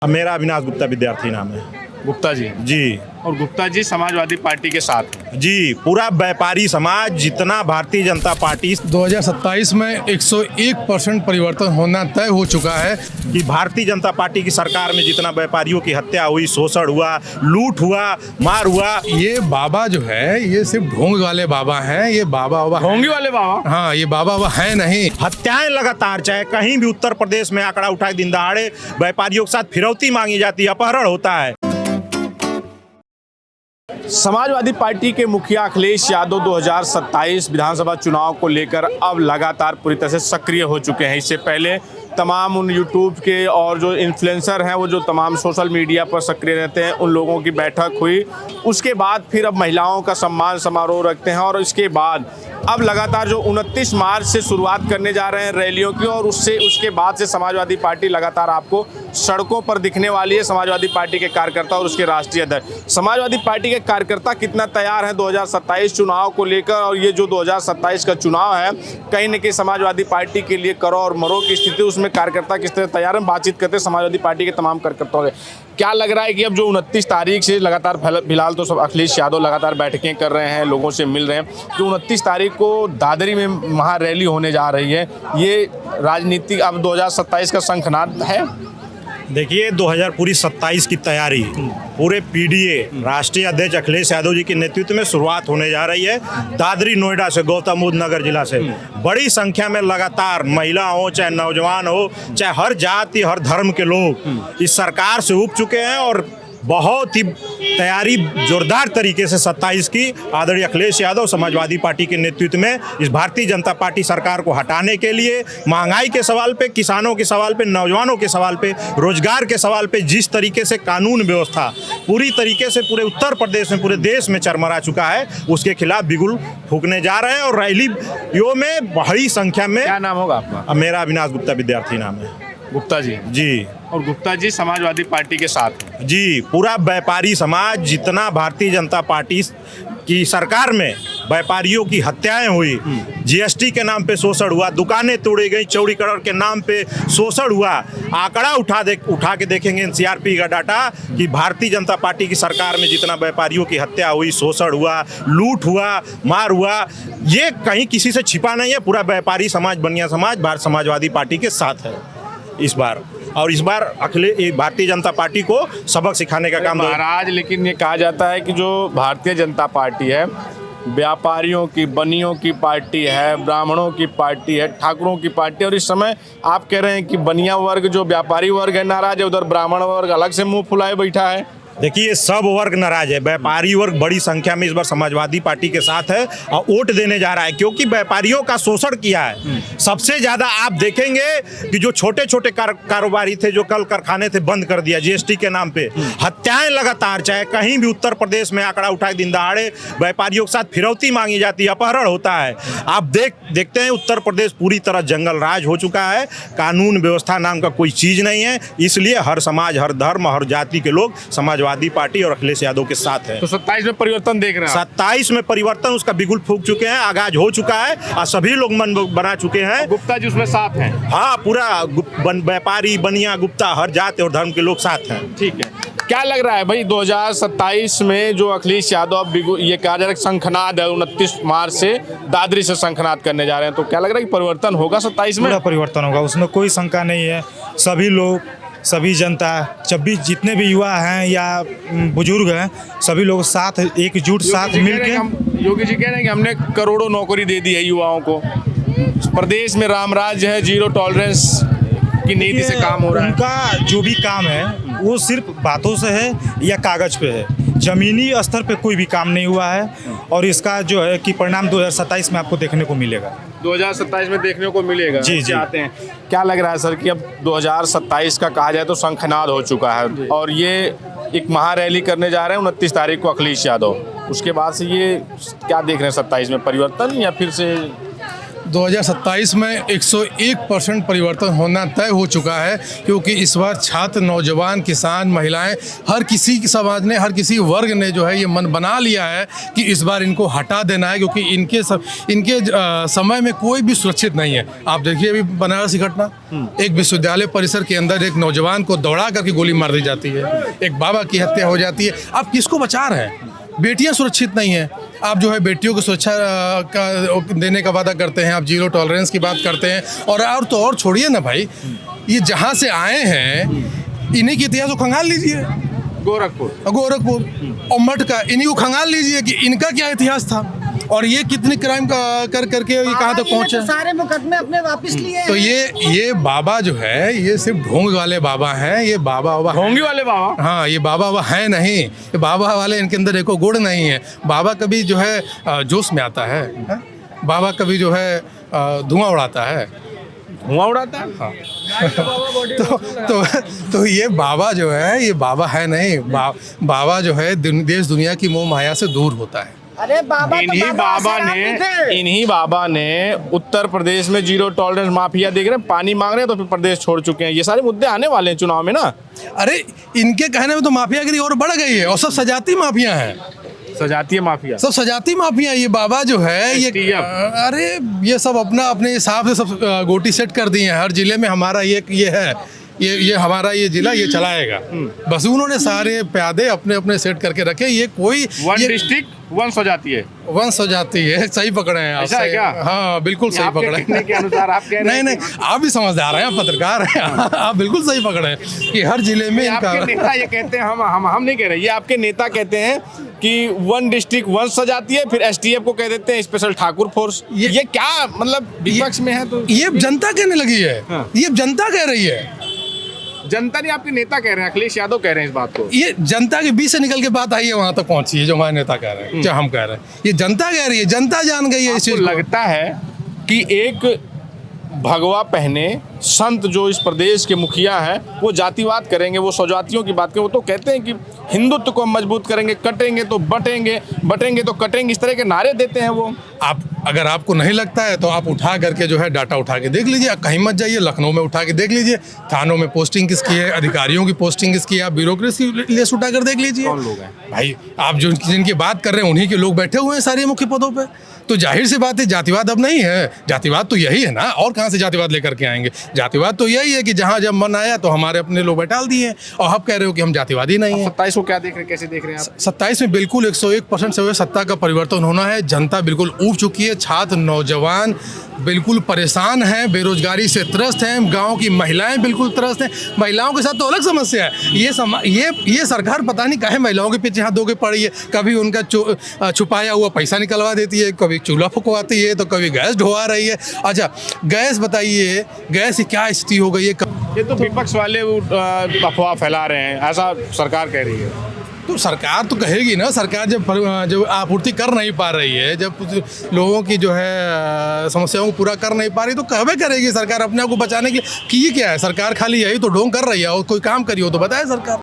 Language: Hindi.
मेरा अविनाश गुप्ता विद्यार्थी नाम है। गुप्ता जी जी। और गुप्ता जी समाजवादी पार्टी के साथ हैं। जी, पूरा व्यापारी समाज जितना भारतीय जनता पार्टी 2027 में 101% परिवर्तन होना तय हो चुका है कि भारतीय जनता पार्टी की सरकार में जितना व्यापारियों की हत्या हुई, शोषण हुआ, लूट हुआ, मार हुआ। ये बाबा जो है ये सिर्फ ढोंग वाले बाबा हैं। ये बाबा ढोंगी वाले बाबा, हाँ, ये बाबा है नहीं। हत्याएं लगातार, चाहे कहीं भी उत्तर प्रदेश में आंकड़ा उठाए दिन दहाड़े व्यापारियों के साथ फिरौती मांगी जाती है, अपहरण होता है। समाजवादी पार्टी के मुखिया अखिलेश यादव 2027 विधानसभा चुनाव को लेकर अब लगातार पूरी तरह से सक्रिय हो चुके हैं। इससे पहले तमाम उन यूट्यूब के और जो इन्फ्लुएंसर हैं, वो जो तमाम सोशल मीडिया पर सक्रिय रहते हैं, उन लोगों की बैठक हुई। उसके बाद फिर अब महिलाओं का सम्मान समारोह रखते हैं और इसके बाद अब लगातार जो 29 मार्च से शुरुआत करने जा रहे हैं रैलियों की, और उसके बाद से समाजवादी पार्टी लगातार आपको सड़कों पर दिखने वाली है। समाजवादी पार्टी के कार्यकर्ता और उसके राष्ट्रीय अध्यक्ष, समाजवादी पार्टी के कार्यकर्ता कितना तैयार हैं 2027 चुनाव को लेकर, और ये जो 2027 का चुनाव है कहीं न कहीं समाजवादी पार्टी के लिए करो और मरो की स्थिति, उसमें कार्यकर्ता किस तरह तैयार हैं, बातचीत करते हैं समाजवादी पार्टी के तमाम कार्यकर्ताओं से। क्या लग रहा है कि अब जो 29 तारीख से लगातार फिलहाल तो सब अखिलेश यादव लगातार बैठकें कर रहे हैं, लोगों से मिल रहे हैं, जो 29 तारीख को दादरी में महारैली होने जा रही है, ये राजनीतिक अब 2027 का शंखनाद है। देखिए, 2027 की तैयारी पूरे पीडीए राष्ट्रीय अध्यक्ष अखिलेश यादव जी के नेतृत्व में शुरुआत होने जा रही है। दादरी नोएडा से, गौतम बुद्ध नगर जिला से बड़ी संख्या में लगातार महिला हो, चाहे नौजवान हो, चाहे हर जाति हर धर्म के लोग इस सरकार से उब चुके हैं और बहुत ही तैयारी जोरदार तरीके से 27 की आदरणीय अखिलेश यादव समाजवादी पार्टी के नेतृत्व में इस भारतीय जनता पार्टी सरकार को हटाने के लिए, महंगाई के सवाल पे, किसानों के सवाल पे, नौजवानों के सवाल पे, रोजगार के सवाल पे, जिस तरीके से कानून व्यवस्था पूरी तरीके से पूरे उत्तर प्रदेश में, पूरे देश में चरमरा चुका है, उसके खिलाफ बिगुल फूंकने जा रहे हैं। और रैलियों में बड़ी संख्या में। क्या नाम होगा आपका? मेरा अविनाश गुप्ता विद्यार्थी नाम है। गुप्ता जी। जी। और गुप्ता जी समाजवादी पार्टी के साथ हैं। जी, पूरा व्यापारी समाज जितना भारतीय जनता पार्टी की सरकार में व्यापारियों की हत्याएं हुई, जीएसटी के नाम पे शोषण हुआ, दुकानें तोड़ी गई, चौड़ीकरण के नाम पे शोषण हुआ, आंकड़ा उठा के देखेंगे एनसीआरपी का डाटा कि भारतीय जनता पार्टी की सरकार में जितना व्यापारियों की हत्या हुई, शोषण हुआ, लूट हुआ, मार हुआ, ये कहीं किसी से छिपा नहीं है। पूरा व्यापारी समाज, बनिया समाज भारत समाजवादी पार्टी के साथ है इस बार। और इस बार भारतीय जनता पार्टी को सबक सिखाने का काम महाराज। लेकिन ये कहा जाता है कि जो भारतीय जनता पार्टी है व्यापारियों की, बनियों की पार्टी है, ब्राह्मणों की पार्टी है, ठाकुरों की पार्टी, और इस समय आप कह रहे हैं कि बनिया वर्ग जो व्यापारी वर्ग है नाराज है, उधर ब्राह्मण वर्ग अलग से मुंह फुलाए बैठा है। देखिए, सब वर्ग नाराज है। व्यापारी वर्ग बड़ी संख्या में इस बार समाजवादी पार्टी के साथ है और वोट देने जा रहा है, क्योंकि व्यापारियों का शोषण किया है। सबसे ज्यादा आप देखेंगे कि जो छोटे छोटे कारोबारी थे, जो कल कारखाने थे, बंद कर दिया जीएसटी के नाम पे। हत्याएं लगातार, चाहे कहीं भी उत्तर प्रदेश में आंकड़ा उठाए दिन दहाड़े व्यापारियों के साथ फिरौती मांगी जाती है, अपहरण होता है। आप देखते हैं उत्तर प्रदेश पूरी तरह जंगल राज हो चुका है। कानून व्यवस्था नाम का कोई चीज नहीं है। इसलिए हर समाज, हर धर्म, हर जाति के लोग समाजवादी पार्टी और अखिलेश यादव के साथ है। तो 27 में परिवर्तन देख रहे हैं? 27 में परिवर्तन, उसका बिगुल फूंक चुके हैं, आगाज हो चुका है और सभी लोग मन बना चुके हैं। गुप्ता जी उसमें साथ हैं? हाँ, पूरा व्यापारी, बनिया, गुप्ता, हर जाति और धर्म के लोग साथ हैं। ठीक है। क्या लग रहा है भाई 2027 में जो अखिलेश यादव ये कहा जा रहा है शंखनाद है, 29 मार्च से दादरी से शंखनाद करने जा रहे हैं, तो क्या लग रहा है कि परिवर्तन होगा 27 में? पूरा परिवर्तन होगा, उसमें कोई शंका नहीं है। सभी लोग, सभी जनता, 26 जितने भी युवा हैं या बुजुर्ग हैं, सभी लोग साथ एकजुट साथ मिलके। योगी जी कह रहे हैं कि हमने करोड़ों नौकरी दे दी है युवाओं को, प्रदेश में रामराज है, जीरो टॉलरेंस की नीति से काम हो रहा है। उनका जो भी काम है वो सिर्फ बातों से है या कागज पे है, जमीनी स्तर पे कोई भी काम नहीं हुआ है। और इसका जो है कि परिणाम 2027 में आपको देखने को मिलेगा। 2027 में देखने को मिलेगा। जी। चाहते हैं। क्या लग रहा है सर कि अब 2027 का कहा जाए तो शंखनाद हो चुका है और ये एक महारैली करने जा रहे हैं 29 तारीख को अखिलेश यादव, उसके बाद से ये क्या देख रहे हैं 27 में परिवर्तन या फिर से? 2027 में 101% परिवर्तन होना तय हो चुका है, क्योंकि इस बार छात्र, नौजवान, किसान, महिलाएं, हर किसी समाज ने, हर किसी वर्ग ने जो है ये मन बना लिया है कि इस बार इनको हटा देना है, क्योंकि इनके समय में कोई भी सुरक्षित नहीं है। आप देखिए अभी बनारस की घटना, एक विश्वविद्यालय परिसर के अंदर एक नौजवान को दौड़ा करके गोली मार दी जाती है, एक बाबा की हत्या हो जाती है। आप किसको बचा रहे हैं? बेटियां सुरक्षित नहीं हैं। आप जो है बेटियों को सुरक्षा का देने का वादा करते हैं, आप जीरो टॉलरेंस की बात करते हैं, और तो और छोड़िए ना भाई, ये जहाँ से आए हैं इन्हीं के इतिहास को खंगाल लीजिए। गोरखपुर और मठ का, इन्हीं को खंगाल लीजिए कि इनका क्या इतिहास था और ये कितने क्राइम कर करके ये कहाँ तक पहुँचे। तो सारे मुकदमे अपने वापस लिए तो ये बाबा जो है ये सिर्फ ढोंग वाले बाबा हैं। ये बाबा ढोंगी वाले बाबा, हाँ, ये बाबा है नहीं, ये बाबा वाले इनके अंदर एको गुण नहीं है। बाबा कभी जो है जोश में आता है, बाबा कभी जो है धुआं उड़ाता है। हाँ। तो ये बाबा जो है ये बाबा है नहीं। बाबा जो है देश दुनिया की मोह माया से दूर होता है। अरे बाबा इन्हीं बाबा ने उत्तर प्रदेश में जीरो टॉलरेंस माफिया देख रहे हैं, पानी मांग रहे हैं तो फिर प्रदेश छोड़ चुके हैं। ये सारे मुद्दे आने वाले हैं चुनाव में ना। अरे इनके कहने में तो माफियागिरी और बढ़ गई है, और सब सजाती माफिया हैं। सजाती माफिया, सब सजाती माफिया। ये बाबा जो है ये अरे ये सब अपने हिसाब से सब गोटी सेट कर दी है। हर जिले में हमारा ये है, ये हमारा ये जिला ये चलाएगा। बस उन्होंने सारे प्यादे अपने अपने सेट करके रखे। ये कोई डिस्ट्रिक्ट वंश हो जाती है, वंश हो जाती है। सही पकड़े हैं आप। ऐसा है क्या? हाँ बिल्कुल सही पकड़े हैं। के अनुसार आप कह रहे हैं? नहीं, आप भी समझदार हैं, आप पत्रकार हैं। आप बिल्कुल सही पकड़े हैं कि हर जिले में आपके नेता ये कहते हैं, हम नहीं कह रहे, ये आपके नेता कहते हैं कि वन डिस्ट्रिक्ट वंश सजाती है, फिर एसटीएफ को कह देते हैं स्पेशल ठाकुर फोर्स। ये क्या मतलब विपक्ष में है? तो ये जनता कहने लगी है। ये जनता कह रही है, जनता नहीं, आपके नेता कह रहे हैं, अखिलेश यादव कह रहे हैं इस बात को। ये जनता के बीच से निकल के बात आई है, वहां तक पहुंची है जो हमारे नेता कह रहे हैं, जो हम कह रहे हैं। ये जनता कह रही है, जनता जान गई है इस चीज को। लगता है कि एक भगवा पहने संत जो इस प्रदेश के मुखिया हैं वो जातिवाद करेंगे, वो स्वजातियों की बात करेंगे। वो तो कहते हैं कि हिंदुत्व को मजबूत करेंगे, कटेंगे तो बटेंगे, बटेंगे तो कटेंगे, इस तरह के नारे देते हैं वो। अगर आपको नहीं लगता है तो आप उठा करके जो है डाटा उठा के देख लीजिए। कहीं मत जाइए, लखनऊ में उठा के देख लीजिए, थानों में पोस्टिंग किसकी है, अधिकारियों की पोस्टिंग किसकी है, आप ब्यूरोक्रेसी लिस्ट उठा कर देख लीजिए। कौन लोग हैं भाई? आप जो जिनकी बात कर रहे हैं उन्हीं के लोग बैठे हुए हैं सारे मुख्य पदों पे। तो जाहिर सी बात है जातिवाद अब नहीं है। जातिवाद तो यही है ना, और कहाँ से जातिवाद लेकर के आएंगे? जातिवाद तो यही है कि जहाँ जब मन आया तो हमारे अपने लोग बैठा दिए, और आप कह रहे हो कि हम जातिवादी नहीं है। 27 को क्या देख रहे हैं, कैसे देख रहे हैं आप? 27 में बिल्कुल 101% से सत्ता का परिवर्तन होना है। जनता बिल्कुल ऊब चुकी है, छात्र, नौजवान बिल्कुल परेशान हैं, बेरोजगारी से त्रस्त हैं, गांव की महिलाएं बिल्कुल त्रस्त हैं। महिलाओं के साथ तो अलग समस्या है। ये सरकार पता नहीं काहे महिलाओं के पीछे हाथ धोके पड़ी है। कभी उनका छुपाया हुआ पैसा निकलवा देती है, कभी चूल्हा फुकवाती है, तो कभी गैस ढोवा रही है। अच्छा गैस बताइए, गैस की क्या स्थिति हो गई है? ये तो विपक्ष वाले अफवाह फैला रहे हैं, ऐसा सरकार कह रही है। तो सरकार तो कहेगी ना। सरकार जब आपूर्ति कर नहीं पा रही है, जब लोगों की जो है समस्याओं को पूरा कर नहीं पा रही, तो कहवे करेगी सरकार अपने आप को बचाने के लिए कि ये क्या है? सरकार खाली यही तो ढोंग कर रही है, और कोई काम करी हो तो बताए सरकार।